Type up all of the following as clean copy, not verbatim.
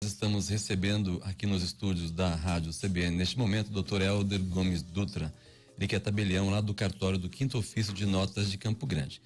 Estamos recebendo aqui nos estúdios da Rádio CBN, neste momento, o Dr. Helder Gomes Dutra, ele que é tabelião lá do cartório do 5º Ofício de Notas de Campo Grande.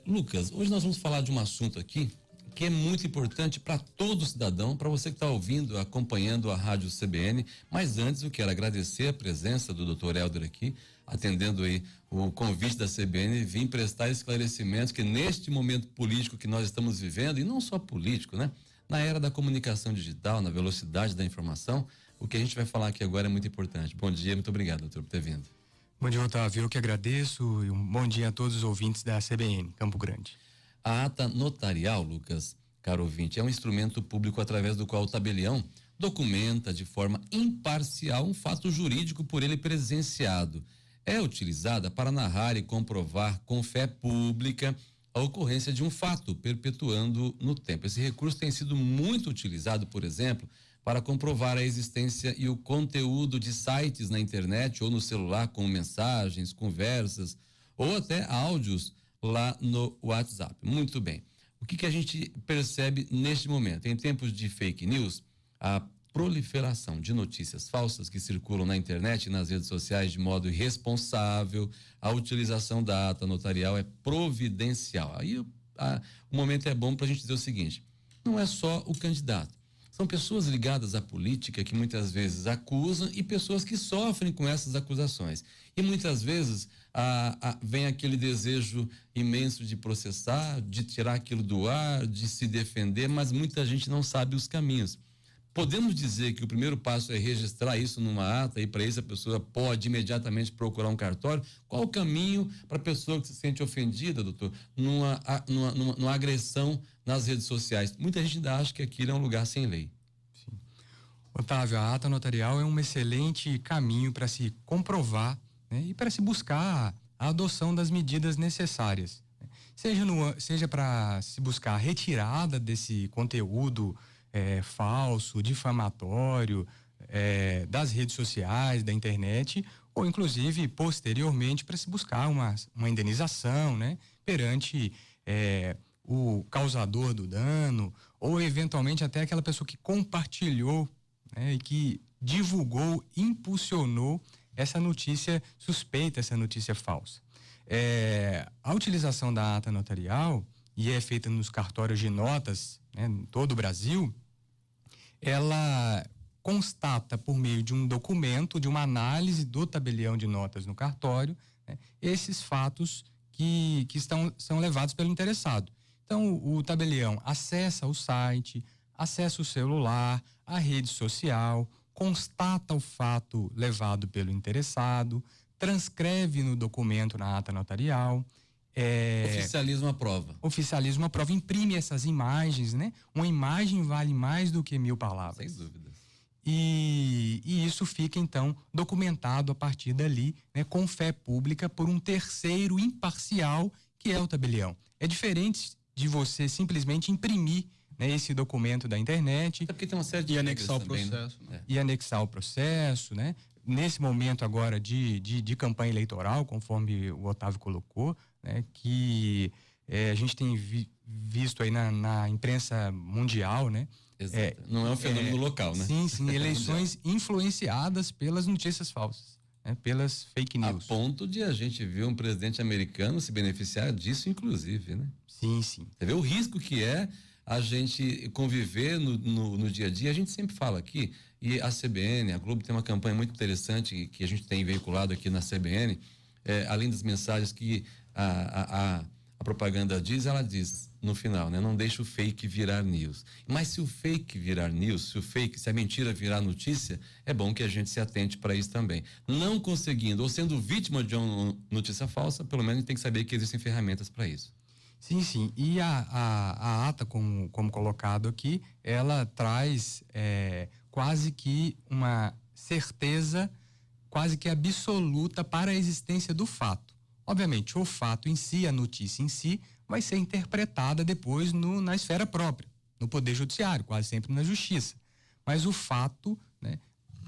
Lucas, hoje nós vamos falar de um assunto aqui que é muito importante para todo cidadão, para você que está ouvindo, acompanhando a Rádio CBN. Mas antes eu quero agradecer a presença do Dr. Helder aqui, atendendo aí o convite da CBN, vim prestar esclarecimentos que neste momento político que nós estamos vivendo, e não só político, né? Na era da comunicação digital, na velocidade da informação, o que a gente vai falar aqui agora é muito importante. Bom dia, muito obrigado, doutor, por ter vindo. Bom dia, Otávio, eu que agradeço e um bom dia a todos os ouvintes da CBN, Campo Grande. A ata notarial, Lucas, caro ouvinte, é um instrumento público através do qual o tabelião documenta de forma imparcial um fato jurídico por ele presenciado. É utilizada para narrar e comprovar com fé pública a ocorrência de um fato, perpetuando no tempo. Esse recurso tem sido muito utilizado, por exemplo, para comprovar a existência e o conteúdo de sites na internet ou no celular, com mensagens, conversas ou até áudios lá no WhatsApp. Muito bem. O que a gente percebe neste momento? Em tempos de fake news, a proliferação de notícias falsas que circulam na internet e nas redes sociais de modo irresponsável, a utilização da ata notarial é providencial. Aí o momento é bom para a gente dizer o seguinte: não é só o candidato. São pessoas ligadas à política que muitas vezes acusam e pessoas que sofrem com essas acusações. E muitas vezes vem aquele desejo imenso de processar, de tirar aquilo do ar, de se defender, mas muita gente não sabe os caminhos. Podemos dizer que o primeiro passo é registrar isso numa ata e para isso a pessoa pode imediatamente procurar um cartório? Qual o caminho para a pessoa que se sente ofendida, doutor, numa agressão nas redes sociais? Muita gente ainda acha que aquilo é um lugar sem lei. Sim. Otávio, a ata notarial é um excelente caminho para se comprovar, né, e para se buscar a adoção das medidas necessárias. Seja para se buscar a retirada desse conteúdo falso, difamatório, das redes sociais, da internet, ou inclusive posteriormente para se buscar uma indenização, né, perante o causador do dano, ou eventualmente até aquela pessoa que compartilhou, né, e que divulgou, impulsionou essa notícia suspeita, essa notícia falsa. A utilização da ata notarial, e é feita nos cartórios de notas, né, em todo o Brasil, ela constata por meio de um documento, de uma análise do tabelião de notas no cartório, né, esses fatos que são levados pelo interessado. Então, o tabelião acessa o site, acessa o celular, a rede social, constata o fato levado pelo interessado, transcreve no documento, na ata notarial. Oficialismo à prova. Imprime essas imagens, né? Uma imagem vale mais do que 1000 palavras. Sem dúvida. E isso fica, então, documentado a partir dali, né? Com fé pública por um terceiro imparcial, que é o tabelião. É diferente de você simplesmente imprimir, né, esse documento da internet. Até porque tem uma série de anexar o processo. Né? E anexar o processo, né? Nesse momento agora de campanha eleitoral, conforme o Otávio colocou, né, que a gente tem visto aí na imprensa mundial, né? Exato. Não é um fenômeno local, né? Sim, eleições influenciadas pelas notícias falsas, né, pelas fake news. A ponto de a gente ver um presidente americano se beneficiar disso, inclusive, né? Sim. Você vê o risco que é a gente conviver no dia a dia. A gente sempre fala aqui, e a CBN, a Globo tem uma campanha muito interessante que a gente tem veiculado aqui na CBN, além das mensagens que a propaganda diz, ela diz no final, né? Não deixa o fake virar news. Mas se o fake virar news, se a mentira virar notícia, é bom que a gente se atente para isso também. Não conseguindo ou sendo vítima de uma notícia falsa, pelo menos a gente tem que saber que existem ferramentas para isso. Sim. E a ata, como colocado aqui, ela traz quase que uma certeza quase que absoluta para a existência do fato. Obviamente, o fato em si, a notícia em si, vai ser interpretada depois na esfera própria, no Poder Judiciário, quase sempre na Justiça. Mas o fato, né,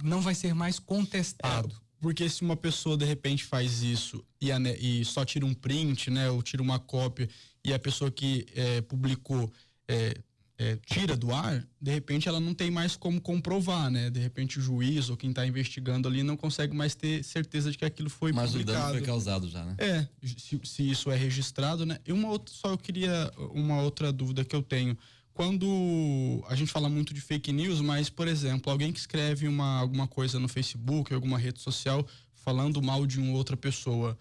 não vai ser mais contestado. Porque se uma pessoa de repente faz isso e só tira um print, né, ou tira uma cópia, e a pessoa que publicou tira do ar, de repente ela não tem mais como comprovar, né? De repente o juiz ou quem está investigando ali não consegue mais ter certeza de que aquilo foi publicado. Mas o dano foi causado já, né? Se isso é registrado, né? E eu queria uma outra dúvida que eu tenho. Quando a gente fala muito de fake news, mas, por exemplo, alguém que escreve alguma coisa no Facebook, alguma rede social, falando mal de uma outra pessoa,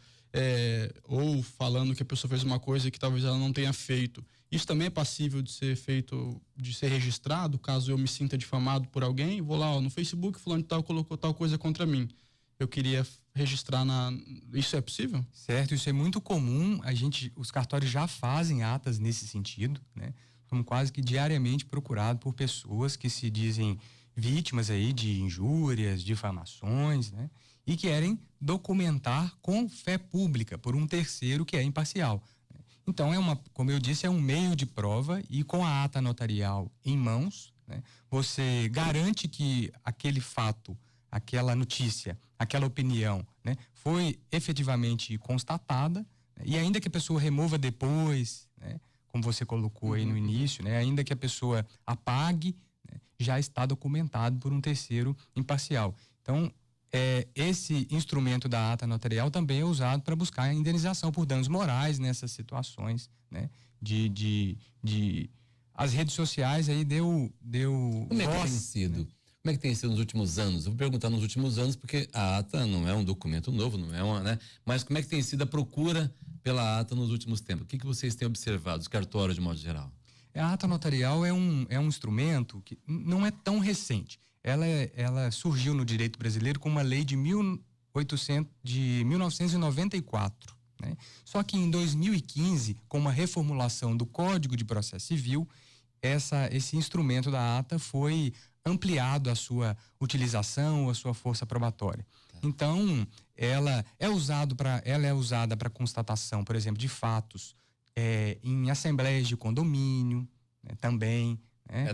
ou falando que a pessoa fez uma coisa que talvez ela não tenha feito, isso também é passível de ser feito, de ser registrado, caso eu me sinta difamado por alguém? Vou lá, no Facebook, fulano de tal colocou tal coisa contra mim. Eu queria registrar Isso é possível? Certo, isso é muito comum. Os cartórios já fazem atas nesse sentido, né? Somos quase que diariamente procurados por pessoas que se dizem vítimas aí de injúrias, difamações, né? E querem documentar com fé pública por um terceiro que é imparcial. Então, como eu disse, é um meio de prova, e com a ata notarial em mãos, né, você garante que aquele fato, aquela notícia, aquela opinião, né, foi efetivamente constatada, né, e ainda que a pessoa remova depois, né, como você colocou aí no início, né, ainda que a pessoa apague, né, já está documentado por um terceiro imparcial. Então, esse instrumento da ata notarial também é usado para buscar a indenização por danos morais nessas situações, né? As redes sociais aí deu Como é que voz, tem sido? né? Como é que tem sido nos últimos anos? Eu vou perguntar nos últimos anos, porque a ata não é um documento novo, não é uma, né? Mas como é que tem sido a procura pela ata nos últimos tempos? O que vocês têm observado, os cartórios de modo geral? A ata notarial é um instrumento que não é tão recente. Ela surgiu no direito brasileiro com uma lei de 1994. Né? Só que em 2015, com uma reformulação do Código de Processo Civil, esse instrumento da ata foi ampliado a sua utilização, a sua força probatória. Então, ela é usada para constatação, por exemplo, de fatos em assembleias de condomínio, né, também.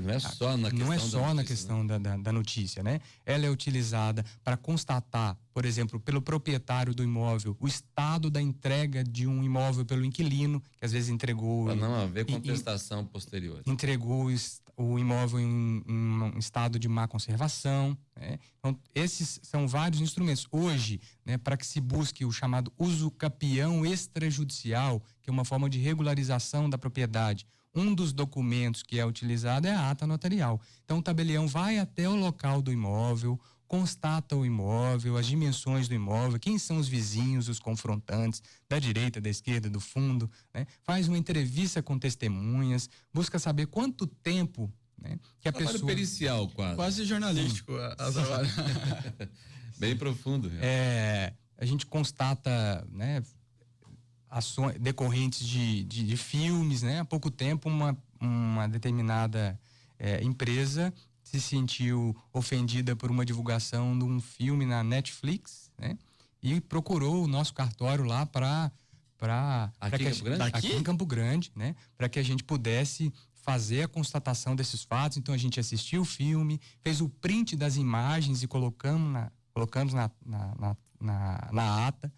Não é só na questão, não é só na questão, né? da notícia, né? Ela é utilizada para constatar, por exemplo, pelo proprietário do imóvel, o estado da entrega de um imóvel pelo inquilino, que às vezes entregou... Para não haver contestação posterior. Entregou o imóvel em um estado de má conservação, né? Então, esses são vários instrumentos. Hoje, né, para que se busque o chamado uso capião extrajudicial, que é uma forma de regularização da propriedade, um dos documentos que é utilizado é a ata notarial. Então, o tabelião vai até o local do imóvel, constata o imóvel, as dimensões do imóvel, quem são os vizinhos, os confrontantes, da direita, da esquerda, do fundo, né? Faz uma entrevista com testemunhas, busca saber quanto tempo, né, que a trabalho pessoa... pericial, quase jornalístico. Bem profundo. A gente constata, né, ações decorrentes de filmes, né? Há pouco tempo uma determinada empresa se sentiu ofendida por uma divulgação de um filme na Netflix, né? E procurou o nosso cartório lá aqui em Campo Grande, né? Para que a gente pudesse fazer a constatação desses fatos. Então a gente assistiu o filme, fez o print das imagens e colocamos na ata.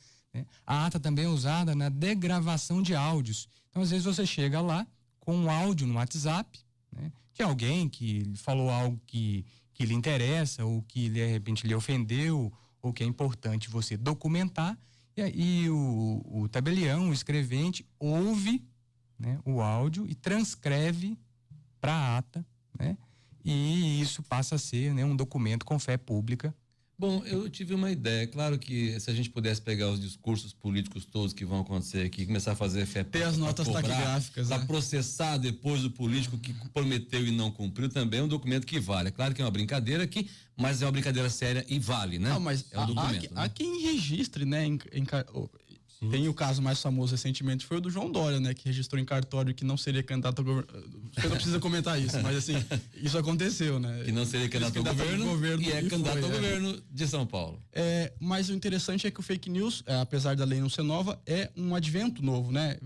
A ata também é usada na degravação de áudios. Então, às vezes, você chega lá com um áudio no WhatsApp, né, de alguém que falou algo que lhe interessa, ou que de repente lhe ofendeu, ou que é importante você documentar, e o tabelião, o escrevente, ouve, né, o áudio e transcreve para a ata, né, e isso passa a ser, né, um documento com fé pública. Bom, eu tive uma ideia. Claro que se a gente pudesse pegar os discursos políticos todos que vão acontecer aqui, começar a fazer fé, ter as notas taquigráficas, para processar depois o político que prometeu e não cumpriu, também é um documento que vale. É claro que é uma brincadeira aqui, mas é uma brincadeira séria e vale, né? Não, mas é um documento. Há quem registre, né? Tem o caso mais famoso recentemente, foi o do João Dória, né? Que registrou em cartório que não seria candidato ao governo. Você não precisa comentar isso, mas assim, isso aconteceu, né? Que não seria candidato ao governo e é candidato ao governo de São Paulo. Mas o interessante é que o fake news, apesar da lei não ser nova, é um advento novo, né?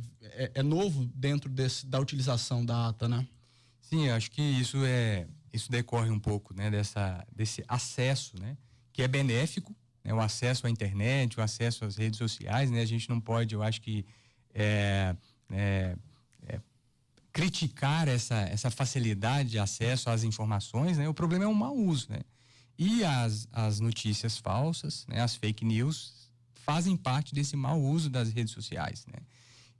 É novo dentro da utilização da ata, né? Sim, eu acho que isso decorre um pouco, né? Desse acesso, né? Que é benéfico, né, o acesso à internet, o acesso às redes sociais, né? A gente não pode, eu acho que criticar essa facilidade de acesso às informações, né? O problema é o mau uso, né? E as notícias falsas, né? As fake news fazem parte desse mau uso das redes sociais, né?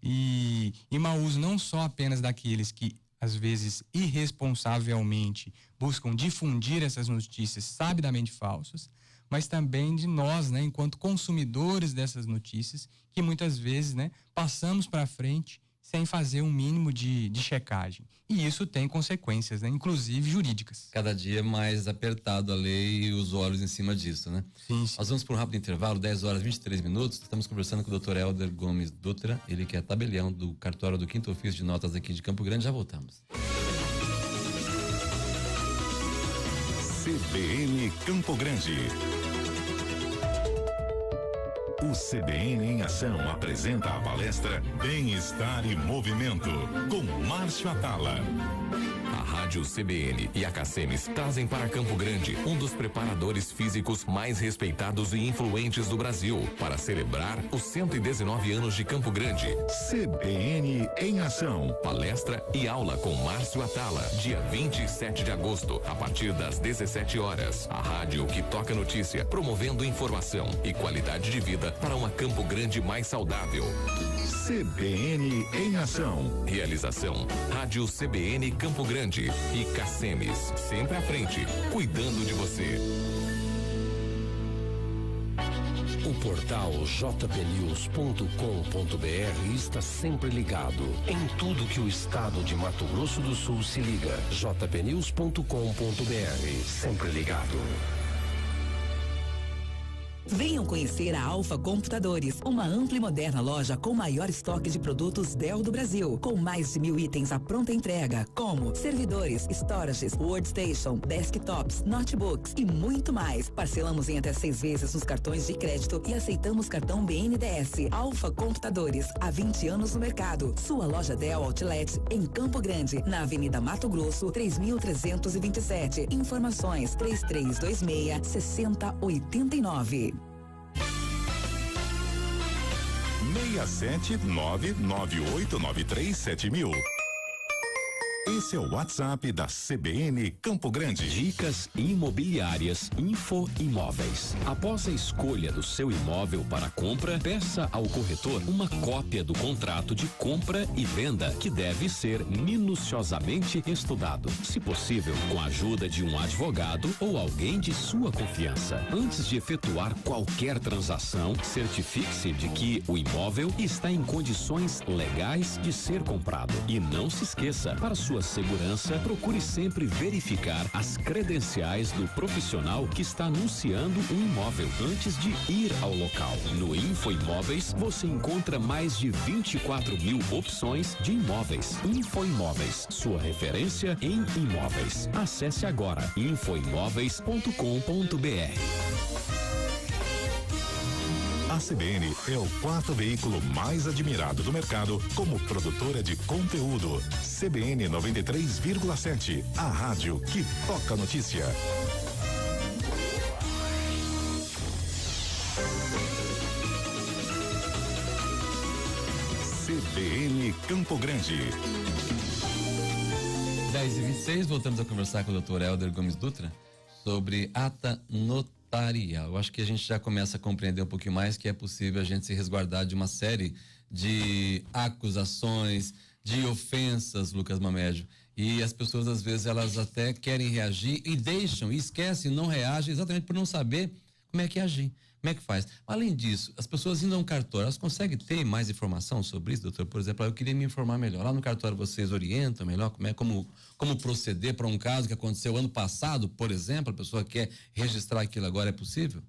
E mau uso não só apenas daqueles que às vezes irresponsavelmente buscam difundir essas notícias sabidamente falsas, mas também de nós, né, enquanto consumidores dessas notícias, que muitas vezes, né, passamos para frente sem fazer um mínimo de checagem. E isso tem consequências, né, inclusive jurídicas. Cada dia mais apertado a lei e os olhos em cima disso, né? Sim, sim. Nós vamos para um rápido intervalo, 10 horas e 23 minutos. Estamos conversando com o Dr. Helder Gomes Dutra, ele que é tabelião do cartório do 5º Ofício de Notas aqui de Campo Grande. Já voltamos. CBN Campo Grande. O CBN em Ação apresenta a palestra Bem-Estar e Movimento, com Márcio Atala. A Rádio CBN e a Cacemes trazem para Campo Grande um dos preparadores físicos mais respeitados e influentes do Brasil, para celebrar os 119 anos de Campo Grande. CBN em Ação. Palestra e aula com Márcio Atala, dia 27 de agosto, a partir das 17 horas. A rádio que toca notícia, promovendo informação e qualidade de vida para uma Campo Grande mais saudável. CBN em Ação. Realização: Rádio CBN Campo Grande e Cacemes, sempre à frente, cuidando de você. O portal jpnews.com.br está sempre ligado em tudo que o estado de Mato Grosso do Sul se liga. jpnews.com.br, sempre ligado. Venham conhecer a Alfa Computadores, uma ampla e moderna loja com maior estoque de produtos Dell do Brasil, com mais de 1.000 itens à pronta entrega, como servidores, storages, workstation, desktops, notebooks e muito mais. Parcelamos em até 6 vezes nos cartões de crédito e aceitamos cartão BNDES. Alfa Computadores, há 20 anos no mercado. Sua loja Dell Outlet em Campo Grande, na Avenida Mato Grosso, 3327. Informações: 3326-6089. 67998937000. Esse é o WhatsApp da CBN Campo Grande. Dicas imobiliárias Info Imóveis. Após a escolha do seu imóvel para compra, peça ao corretor uma cópia do contrato de compra e venda, que deve ser minuciosamente estudado, se possível com a ajuda de um advogado ou alguém de sua confiança. Antes de efetuar qualquer transação, certifique-se de que o imóvel está em condições legais de ser comprado. E não se esqueça, para sua segurança, procure sempre verificar as credenciais do profissional que está anunciando um imóvel antes de ir ao local. No Info Imóveis, você encontra mais de 24.000 opções de imóveis. Info Imóveis, sua referência em imóveis. Acesse agora infoimóveis.com.br. A CBN é o 4º veículo mais admirado do mercado como produtora de conteúdo. CBN 93,7, a rádio que toca notícia. CBN Campo Grande. 10h26, voltamos a conversar com o Dr. Helder Gomes Dutra sobre ata notarial. Eu acho que a gente já começa a compreender um pouquinho mais que é possível a gente se resguardar de uma série de acusações, de ofensas, Lucas Mamédio. E as pessoas, às vezes, elas até querem reagir e deixam, e esquecem, não reagem, exatamente por não saber como é que agir, como é que faz. Além disso, as pessoas indo a um cartório, elas conseguem ter mais informação sobre isso, doutor? Por exemplo, eu queria me informar melhor. Lá no cartório vocês orientam melhor como proceder para um caso que aconteceu ano passado, por exemplo, a pessoa quer registrar aquilo agora, é possível?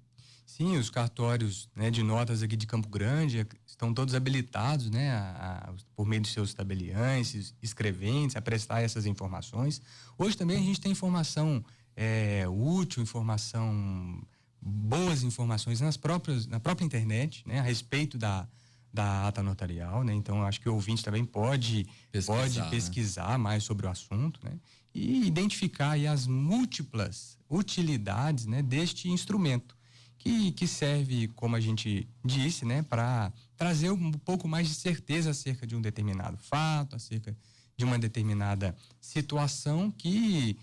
Sim, os cartórios, né, de notas aqui de Campo Grande estão todos habilitados, né, por meio de seus tabeliães, escreventes, a prestar essas informações. Hoje também a gente tem informação útil, boas informações na própria internet, né, a respeito da ata notarial, né? Então acho que o ouvinte também pode pesquisar mais sobre o assunto, né? E identificar aí as múltiplas utilidades, né, deste instrumento que serve, como a gente disse, né, para trazer um pouco mais de certeza acerca de um determinado fato, acerca de uma determinada situação que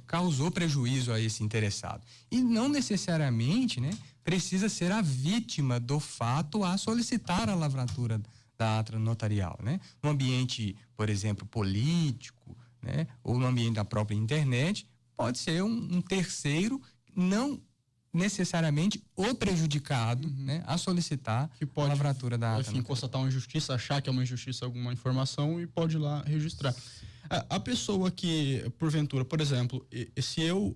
causou prejuízo a esse interessado. E não necessariamente, né, precisa ser a vítima do fato a solicitar a lavratura da ata notarial, né? No ambiente, por exemplo, político, né, ou no ambiente da própria internet, pode ser um terceiro, não necessariamente o prejudicado, né, a solicitar que pode, a lavratura da ata. Enfim, constatar uma injustiça, achar que é uma injustiça alguma informação e pode ir lá registrar. A pessoa que, porventura, por exemplo, se eu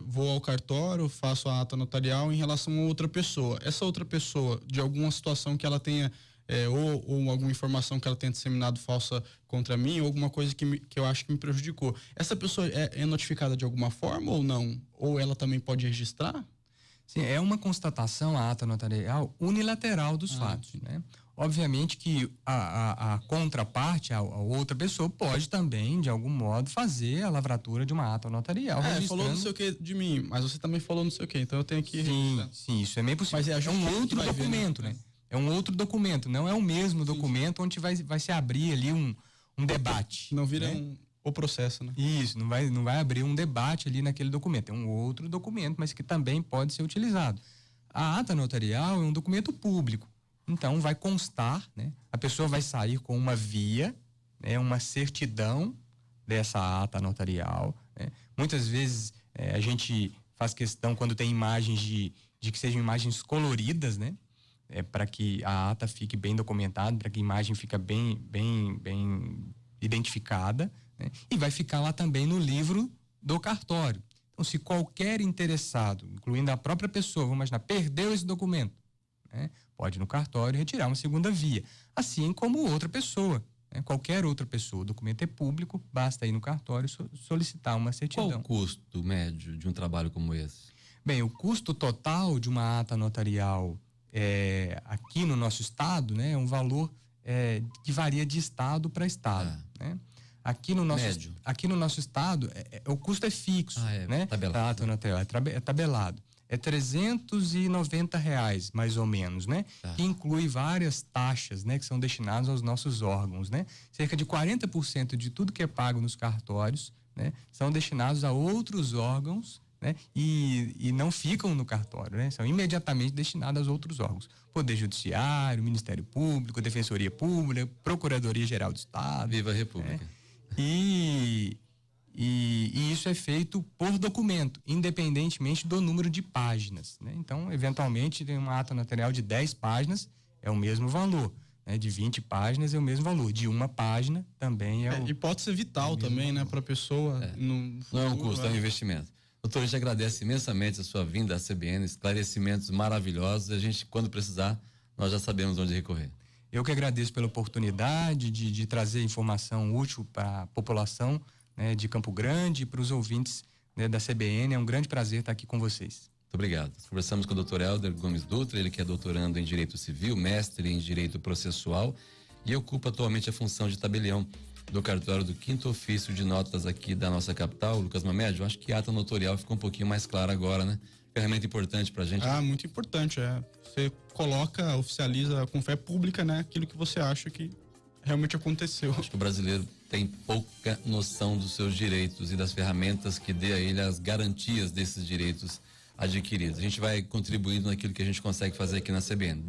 vou ao cartório, faço a ata notarial em relação a outra pessoa, essa outra pessoa, de alguma situação que ela tenha, ou alguma informação que ela tenha disseminado falsa contra mim, ou alguma coisa que eu acho que me prejudicou, essa pessoa é notificada de alguma forma ou não? Ou ela também pode registrar? Sim, é uma constatação, a ata notarial, unilateral dos fatos, né? Obviamente que a contraparte, a outra pessoa, pode também, de algum modo, fazer a lavratura de uma ata notarial. Falou não sei o que de mim, mas você também falou não sei o que, então eu tenho que registrar. Sim, isso é bem possível. Mas é um outro documento, né? É um outro documento, não é o mesmo documento onde vai se abrir ali um debate. Não vira o processo, né? Isso, não vai abrir um debate ali naquele documento. É um outro documento, mas que também pode ser utilizado. A ata notarial é um documento público. Então, vai constar, né? A pessoa vai sair com uma via, né? Uma certidão dessa ata notarial, né? Muitas vezes a gente faz questão, quando tem imagens, de que sejam imagens coloridas, né? Para que a ata fique bem documentada, para que a imagem fique bem identificada, né? E vai ficar lá também no livro do cartório. Então, se qualquer interessado, incluindo a própria pessoa, vamos imaginar, perdeu esse documento, né? Pode ir no cartório retirar uma segunda via, assim como outra pessoa, né? Qualquer outra pessoa. O documento é público, basta ir no cartório solicitar uma certidão. Qual o custo médio de um trabalho como esse? Bem, o custo total de uma ata notarial aqui no nosso estado, né, é um valor que varia de estado para estado, né? Aqui no nosso estado, o custo é fixo, né? Tabelado. A ata notarial é tabelado. É R$390, mais ou menos, né? Que inclui várias taxas, né? Que são destinadas aos nossos órgãos, né? Cerca de 40% de tudo que é pago nos cartórios, né? São destinados a outros órgãos, né? E não ficam no cartório, né? São imediatamente destinados a outros órgãos. Poder Judiciário, Ministério Público, Defensoria Pública, Procuradoria-Geral do Estado. Viva a República. Né? E isso é feito por documento, independentemente do número de páginas, né? Então, eventualmente, tem uma ata notarial de 10 páginas, é o mesmo valor, né? De 20 páginas é o mesmo valor, de uma página também e pode ser vital também, valor, né? Para a pessoa. Não é um custo, é um investimento. Doutor, a gente agradece imensamente a sua vinda à CBN, esclarecimentos maravilhosos. A gente, quando precisar, nós já sabemos onde recorrer. Eu que agradeço pela oportunidade de trazer informação útil para a população, né, de Campo Grande, e para os ouvintes, né, da CBN. É um grande prazer estar aqui com vocês. Muito obrigado. Conversamos com o Dr. Helder Gomes Dutra, ele que é doutorando em Direito Civil, mestre em Direito Processual e ocupa atualmente a função de tabelião do cartório do 5º Ofício de Notas aqui da nossa capital. Lucas Mamed, eu acho que a ata notarial ficou um pouquinho mais clara agora, né? Ferramenta importante pra gente. Muito importante, Você coloca, oficializa com fé pública, né? Aquilo que você acha que realmente aconteceu. Acho que o brasileiro tem pouca noção dos seus direitos e das ferramentas que dê a ele as garantias desses direitos adquiridos. A gente vai contribuindo naquilo que a gente consegue fazer aqui na CBN.